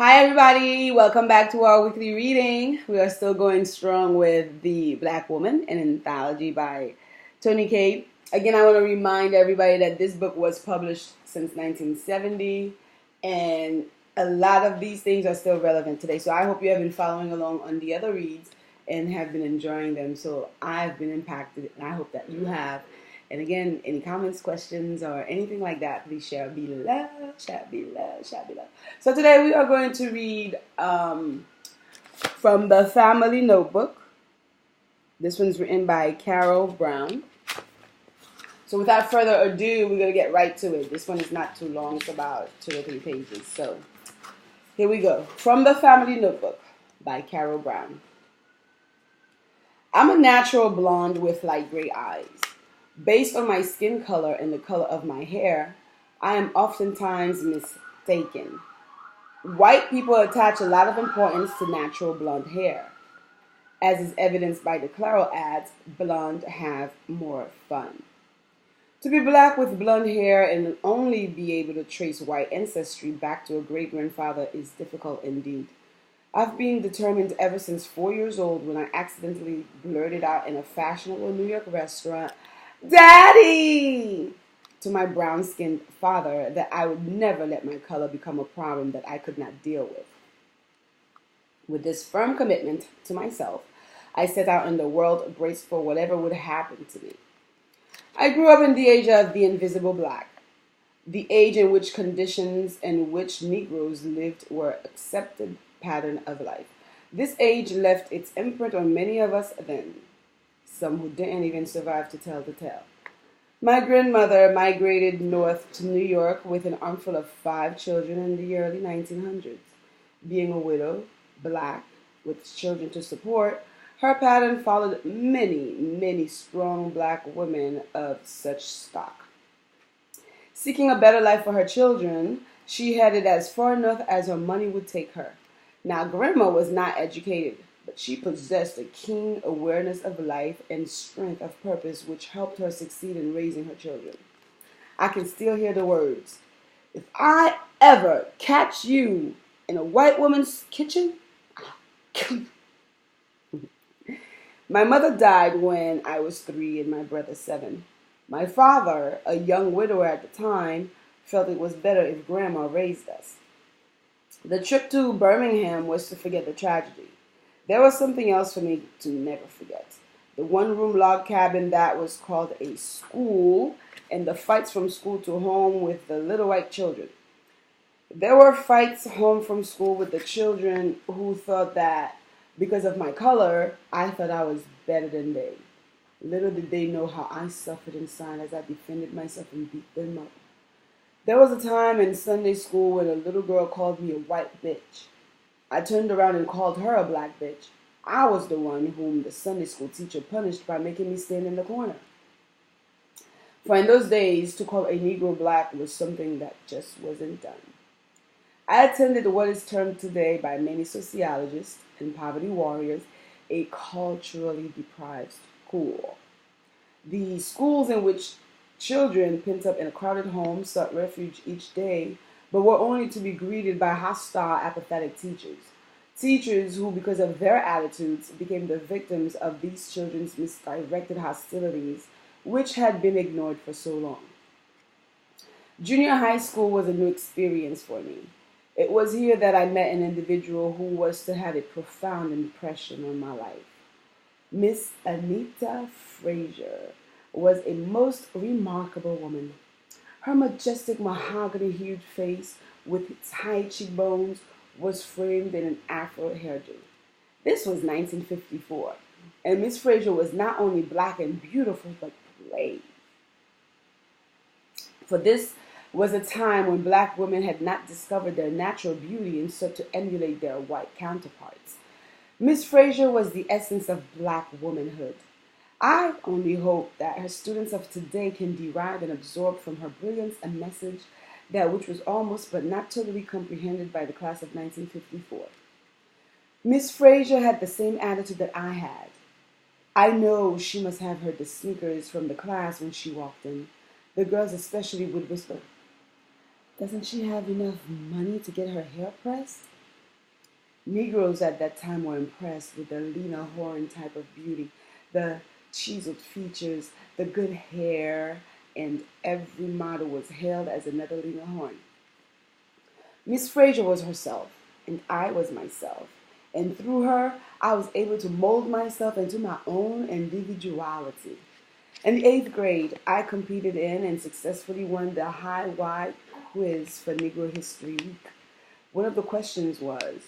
Hi, everybody. Welcome back to our weekly reading. We are still going strong with The Black Woman, an anthology by Tony Cade. Again, I want to remind everybody that this book was published since 1970, and a lot of these things are still relevant today. So I hope you have been following along on the other reads and have been enjoying them. So I've been impacted, and I hope that you have. And again, any comments, questions, or anything like that, please share below, share below, share below. So today we are going to read from the Family Notebook. This one's written by Carole Brown. So without further ado, we're going to get right to it. This one is not too long. It's about 2 or 3 pages. So here we go. From the Family Notebook by Carole Brown. I'm a natural blonde with light gray eyes. Based on my skin color and the color of my hair, I am oftentimes mistaken. White people attach a lot of importance to natural blonde hair. As is evidenced by the Carole ads, blonde have more fun. To be black with blonde hair and only be able to trace white ancestry back to a great-grandfather is difficult indeed. I've been determined ever since 4 years old when I accidentally blurted out in a fashionable New York restaurant, "Daddy!" to my brown-skinned father that I would never let my color become a problem that I could not deal with. With this firm commitment to myself, I set out in the world braced for whatever would happen to me. I grew up in the age of the invisible black, the age in which conditions in which Negroes lived were accepted pattern of life. This age left its imprint on many of us then, some who didn't even survive to tell the tale. My grandmother migrated north to New York with an armful of 5 children in the early 1900s. Being a widow, black, with children to support, her pattern followed many, many strong black women of such stock. Seeking a better life for her children, she headed as far north as her money would take her. Now, Grandma was not educated, but she possessed a keen awareness of life and strength of purpose which helped her succeed in raising her children. I can still hear the words, "If I ever catch you in a white woman's kitchen, I'll kill you." My mother died when I was 3 and my brother 7. My father, a young widower at the time, felt it was better if Grandma raised us. The trip to Birmingham was to forget the tragedy. There was something else for me to never forget. The one-room log cabin that was called a school, and the fights from school to home with the little white children. There were fights home from school with the children who thought that because of my color, I thought I was better than they. Little did they know how I suffered inside as I defended myself and beat them up. There was a time in Sunday school when a little girl called me a white bitch. I turned around and called her a black bitch. I was the one whom the Sunday school teacher punished by making me stand in the corner. For in those days, to call a Negro black was something that just wasn't done. I attended what is termed today by many sociologists and poverty warriors a culturally deprived school. The schools in which children pent up in a crowded home sought refuge each day, but were only to be greeted by hostile, apathetic teachers. Teachers who, because of their attitudes, became the victims of these children's misdirected hostilities, which had been ignored for so long. Junior high school was a new experience for me. It was here that I met an individual who was to have a profound impression on my life. Miss Anita Frazier was a most remarkable woman. Her majestic mahogany-hued face with its high cheekbones was framed in an afro hairdo. This was 1954, and Miss Frazier was not only black and beautiful, but brave. For this was a time when black women had not discovered their natural beauty and sought to emulate their white counterparts. Miss Frazier was the essence of black womanhood. I only hope that her students of today can derive and absorb from her brilliance a message that which was almost but not totally comprehended by the class of 1954. Miss Frazier had the same attitude that I had. I know she must have heard the sneakers from the class when she walked in. The girls especially would whisper, "Doesn't she have enough money to get her hair pressed?" Negroes at that time were impressed with the Lena Horne type of beauty, the chiseled features, the good hair, and every model was hailed as another Lena Horne. Miss Fraser was herself, and I was myself. And through her, I was able to mold myself into my own individuality. In the eighth grade, I competed in and successfully won the high-wide quiz for Negro History Week. One of the questions was,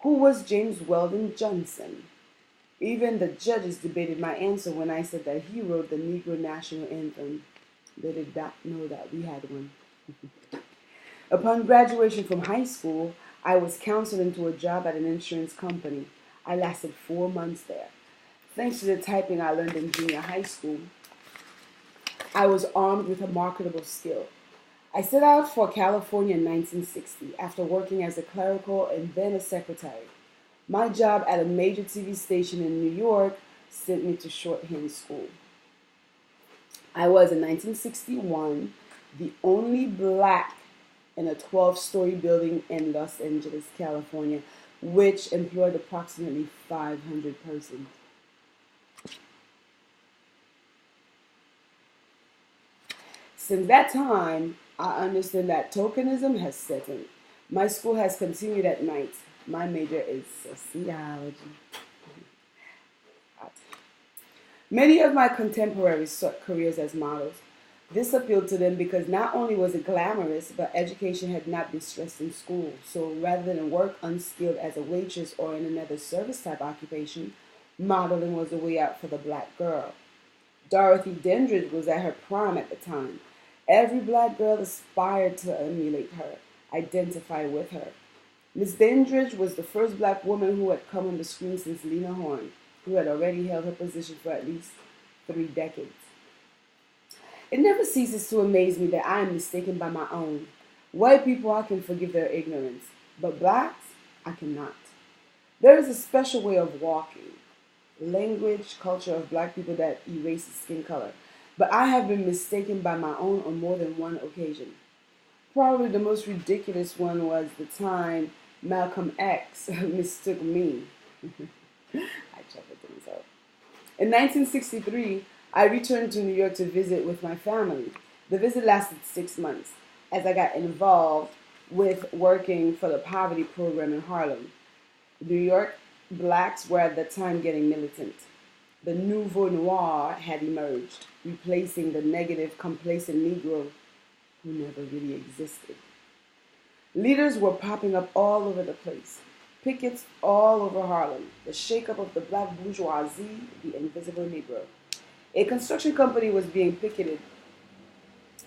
who was James Weldon Johnson? Even the judges debated my answer when I said that he wrote the Negro National Anthem. They did not know that we had one. Upon graduation from high school, I was counseled into a job at an insurance company. I lasted 4 months there. Thanks to the typing I learned in junior high school, I was armed with a marketable skill. I set out for California in 1960 after working as a clerical and then a secretary. My job at a major TV station in New York sent me to shorthand school. I was in 1961 the only black in a 12-story building in Los Angeles, California, which employed approximately 500 persons. Since that time, I understand that tokenism has set in. My school has continued at night. My major is sociology. Many of my contemporaries sought careers as models. This appealed to them because not only was it glamorous, but education had not been stressed in school. So rather than work unskilled as a waitress or in another service-type occupation, modeling was the way out for the black girl. Dorothy Dandridge was at her prime at the time. Every black girl aspired to emulate her, identify with her. Miss Dandridge was the first black woman who had come on the screen since Lena Horne, who had already held her position for at least 3 decades. It never ceases to amaze me that I am mistaken by my own. White people, I can forgive their ignorance, but blacks, I cannot. There is a special way of walking, language, culture of black people that erases skin color, but I have been mistaken by my own on more than one occasion. Probably the most ridiculous one was the time Malcolm X mistook me. I chuckled to myself. In 1963, I returned to New York to visit with my family. The visit lasted 6 months as I got involved with working for the poverty program in Harlem. New York blacks were at the time getting militant. The nouveau noir had emerged, replacing the negative, complacent Negro who never really existed. Leaders were popping up all over the place. Pickets all over Harlem. The shakeup of the black bourgeoisie, the invisible Negro. A construction company was being picketed,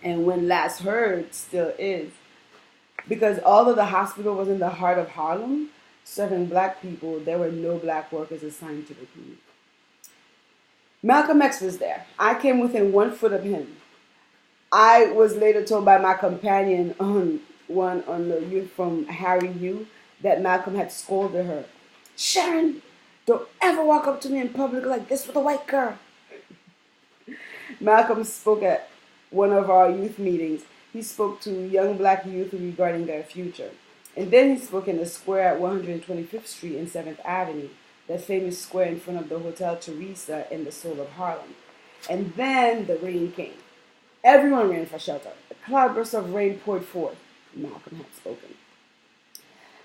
and when last heard, still is. Because although the hospital was in the heart of Harlem, serving black people, there were no black workers assigned to the clinic. Malcolm X was there. I came within 1 foot of him. I was later told by my companion on the youth from Harry U that Malcolm had scolded her. Sharon, don't ever walk up to me in public like this with a white girl. Malcolm spoke at one of our youth meetings. He spoke to young black youth regarding their future. And then he spoke in the square at 125th Street and 7th Avenue, that famous square in front of the Hotel Teresa in the soul of Harlem. And then the rain came. Everyone ran for shelter. A cloudburst of rain poured forth. Malcolm had spoken.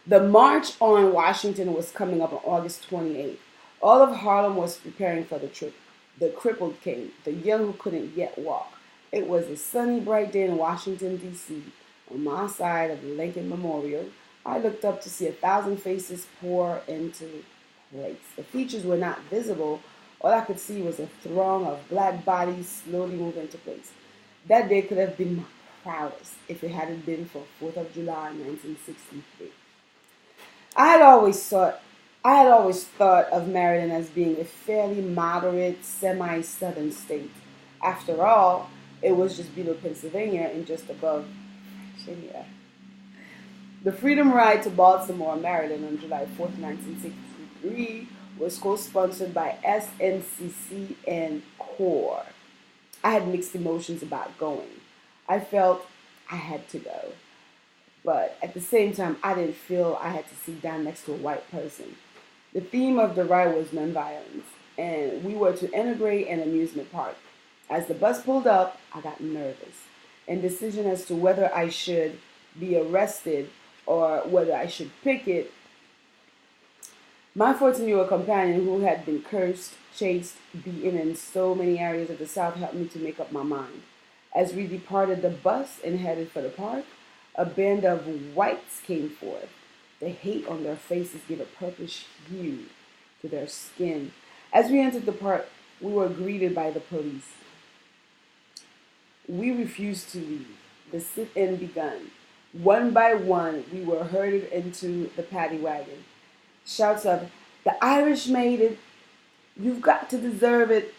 The March on Washington was coming up on August 28th. All of Harlem was preparing for the trip. The crippled came, the young who couldn't yet walk. It was a sunny, bright day in Washington, D.C. On my side of the Lincoln Memorial, I looked up to see 1,000 faces pour into place. The features were not visible. All I could see was a throng of black bodies slowly moving into place. That day could have been my proudest if it hadn't been for 4th of July, 1963. I had always thought of Maryland as being a fairly moderate, semi-southern state. After all, it was just below Pennsylvania and just above Virginia. The Freedom Ride to Baltimore, Maryland on July 4th, 1963 was co-sponsored by SNCC and CORE. I had mixed emotions about going. I felt I had to go. But at the same time, I didn't feel I had to sit down next to a white person. The theme of the ride was nonviolence, and we were to integrate an amusement park. As the bus pulled up, I got nervous, indecision as to whether I should be arrested or whether I should picket. My 14-year-old companion, who had been cursed, chased, beaten in so many areas of the South, helped me to make up my mind. As we departed the bus and headed for the park, a band of whites came forth. The hate on their faces gave a purplish hue to their skin. As we entered the park, we were greeted by the police. We refused to leave. The sit-in began. One by one, we were herded into the paddy wagon. Shouts of, "The Irish made it! You've got to deserve it!"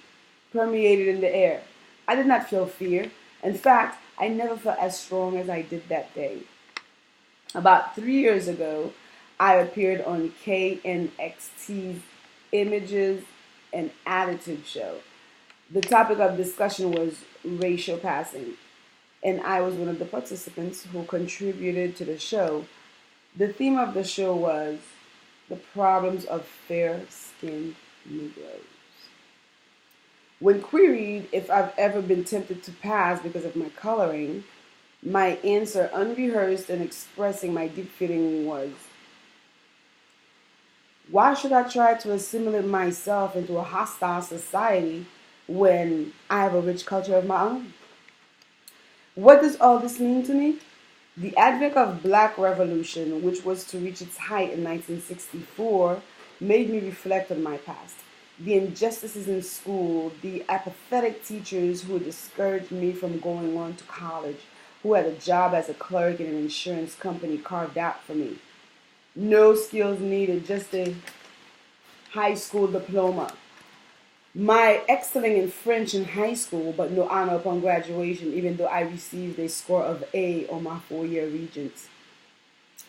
permeated in the air. I did not feel fear. In fact, I never felt as strong as I did that day. About 3 years ago, I appeared on KNXT's Images and Attitude show. The topic of discussion was racial passing, and I was one of the participants who contributed to the show. The theme of the show was the problems of fair-skinned Negroes. When queried if I've ever been tempted to pass because of my coloring, my answer, unrehearsed and expressing my deep feeling, was, why should I try to assimilate myself into a hostile society when I have a rich culture of my own? What does all this mean to me? The advent of Black Revolution, which was to reach its height in 1964, made me reflect on my past. The injustices in school, the apathetic teachers who discouraged me from going on to college, who had a job as a clerk in an insurance company carved out for me. No skills needed, just a high school diploma. My excelling in French in high school, but no honor upon graduation, even though I received a score of A on my 4-year regents.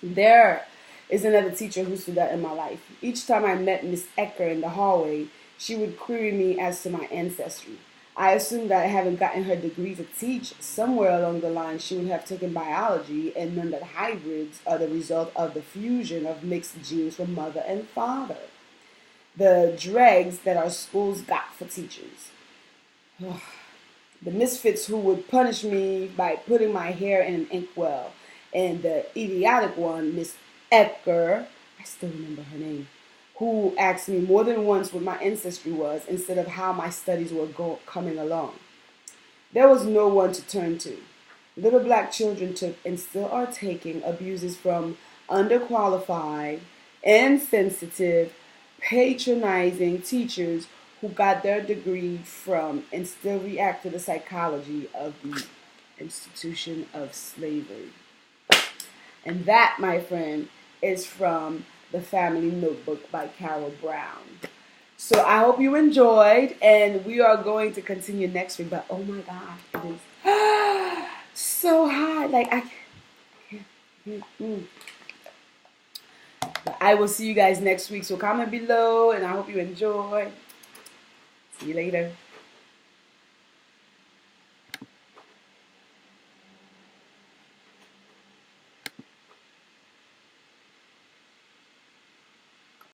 There is another teacher who stood out in my life. Each time I met Miss Ecker in the hallway, she would query me as to my ancestry. I assumed that having gotten her degree to teach, somewhere along the line she would have taken biology and known that hybrids are the result of the fusion of mixed genes from mother and father. The dregs that our schools got for teachers. The misfits who would punish me by putting my hair in an inkwell. And the idiotic one, Miss Ecker, I still remember her name, who asked me more than once what my ancestry was instead of how my studies were coming along. There was no one to turn to. Little black children took and still are taking abuses from underqualified, insensitive, patronizing teachers who got their degree from and still react to the psychology of the institution of slavery. And that, my friend, is from The Family Notebook by Carole Brown. So I hope you enjoyed, and we are going to continue next week. But oh my God, it is so hot. Like I can't. But I will see you guys next week. So comment below, and I hope you enjoy. See you later.